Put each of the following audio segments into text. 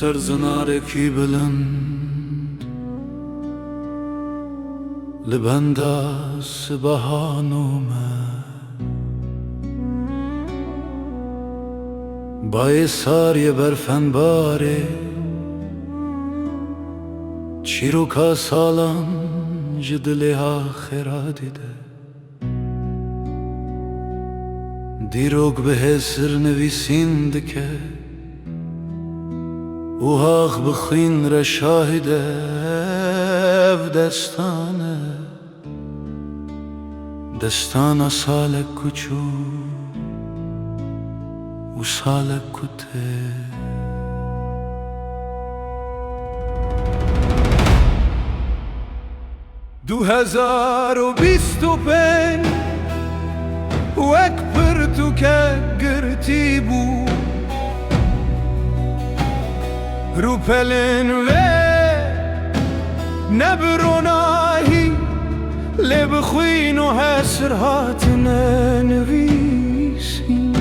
سرزنارێکی بلند لە بەندا سبەهانۆمە با ئێساریە بەرفەنبارێ چیرۆکە ساڵان ji dilê ha xêradê de dîrok bi hêsir nivîsîn dike û hax bixwîn re şahîd e ev destan e destana salek kûçû û salek ku tê. 2025 وەک پرتوکە گرتی بوو ڕووپەلێن وێ نەبرۆناهی لێ بخوین و هەسر هاتنە نویسین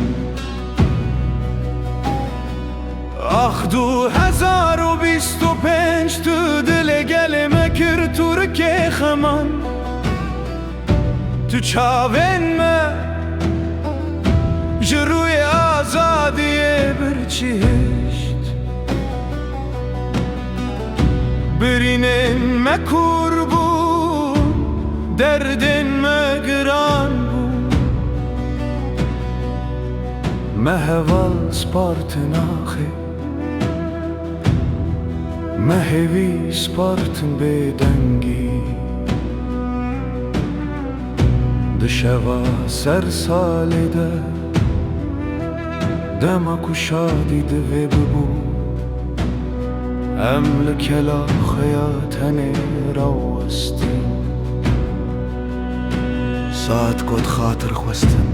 ئاخ 2025 تو dilê gelê me kir Tirkê xeman tu çavên me ji rûyê azadiyê birçîhişt birînên me kûr bûn derdên me giran bûn me heval spartin axê me hêvî spartin bêdengî di şeva ser salê de dema ku şadî divê bibû em li kelaxeya tenê rawestîn saet got xatir xwestin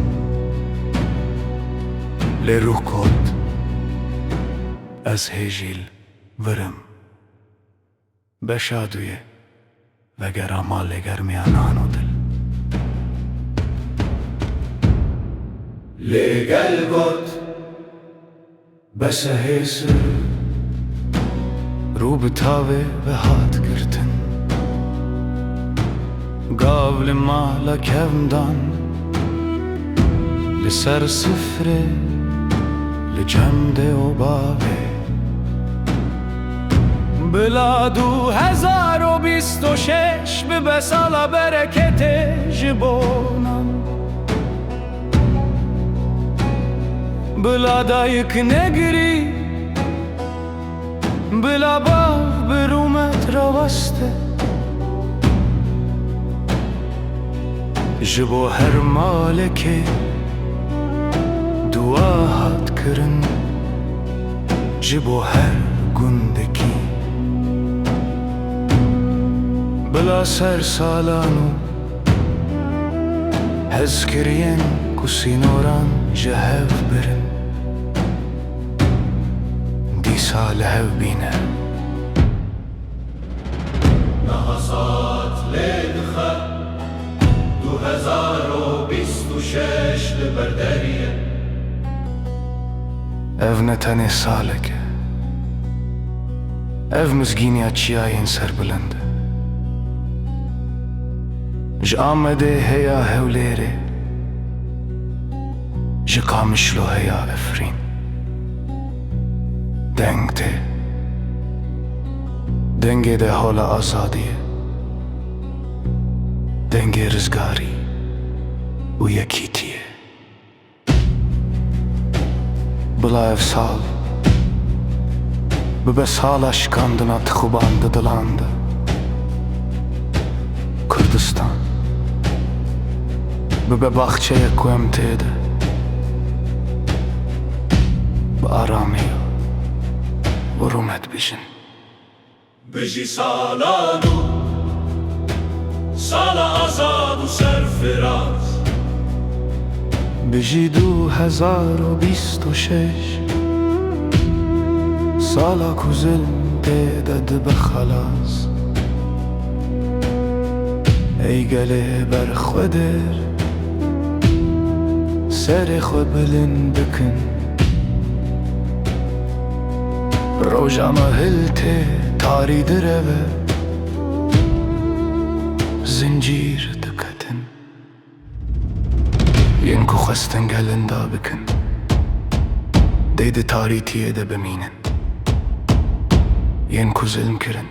lê rûh got ez hêjîl virim beşa duye vegera malê germiya nan û dil lê gel got bese hêsir rû bi tavê ve hat girtin gav li mala kevmdan li ser sifrê li cem de û bavê bila 2026 bibe sala bereketê ji bonan bila dayık negirî bila bav bi rûmet raweste ji bo her malekê dua hat kirin ji bo her gundekî bila ser salan û hezkiriyên ku sînoran ji hev birin dîsa li hev bîne niha saet lê dixe 2026 li ber deriyê ev ne tenê salek e ev mizgîniya çiyayên serbilind e ji Amedê heya Hewlêrê ji Qamişlo heya Efrîn deng tê dengê de hola azadiyê dengê rizgarî û yekîtiyê bila ev sal bibe sala şikandina tixuban di dilan de Kurdistan bibe baxçeyek ku em tê de bi aramî û rûmet bijin bijî salan û sala azad û serfiraz bijî 2026 sala ku zilm tê de dibe xelas ey gelê berxwedir serê xwe bilind bikin روژانا هلته تاری دروه زنجیر دکتن ینکو خستن گلن دا بکن دید تاری تیه ده بمینن ینکو ظلم کرن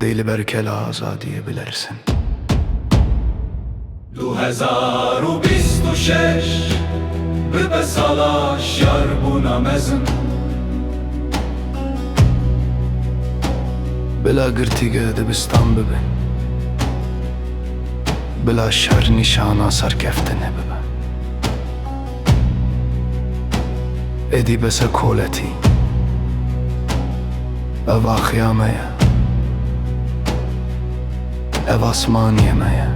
دیل برکل آزادیه بلرسن 2026 به سالا شار بونا مزن بلا گرتیگه دبستان ببن بلا شر نشانا سرکفتنه ببن ادی بس کولتی اوا خیامه اوا اسمانیه مه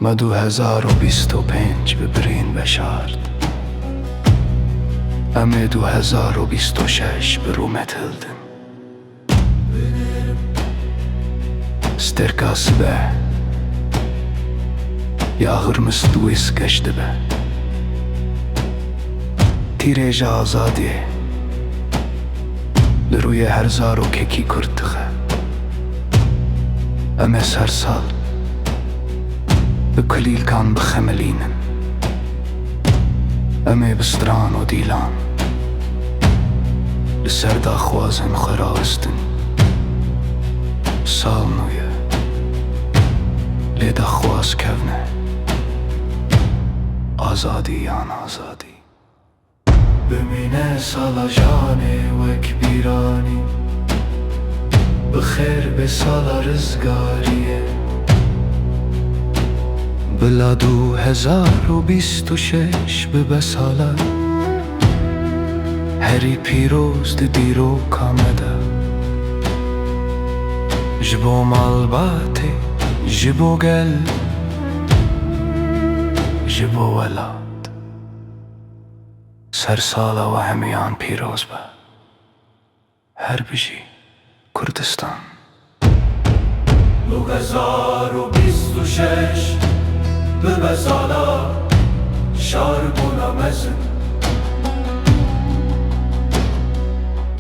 ما 2025 ببرین بشارد امه 2026 برومت هلدن سترکاس به یاغرمس دویس گشت به تیریج آزادی لروی هر زارو ککی کرتخه امه سر سال بکلیل کان بخملینن امه بستران و دیلان لسر دا خوازن خراستن سال نویه لیدا خواز کونه آزادی یان آزادی بمینه سالا جانه وک بیرانی بخیر به سالا رزگاریه بلا 2026 به سالا هری پیروز ده دیرو کامده جبو مالباتی جبو گل جبو ولاد سر سالا و همیان پیروز به هر بجی کردستان 2026 به سالا شار بونا مزن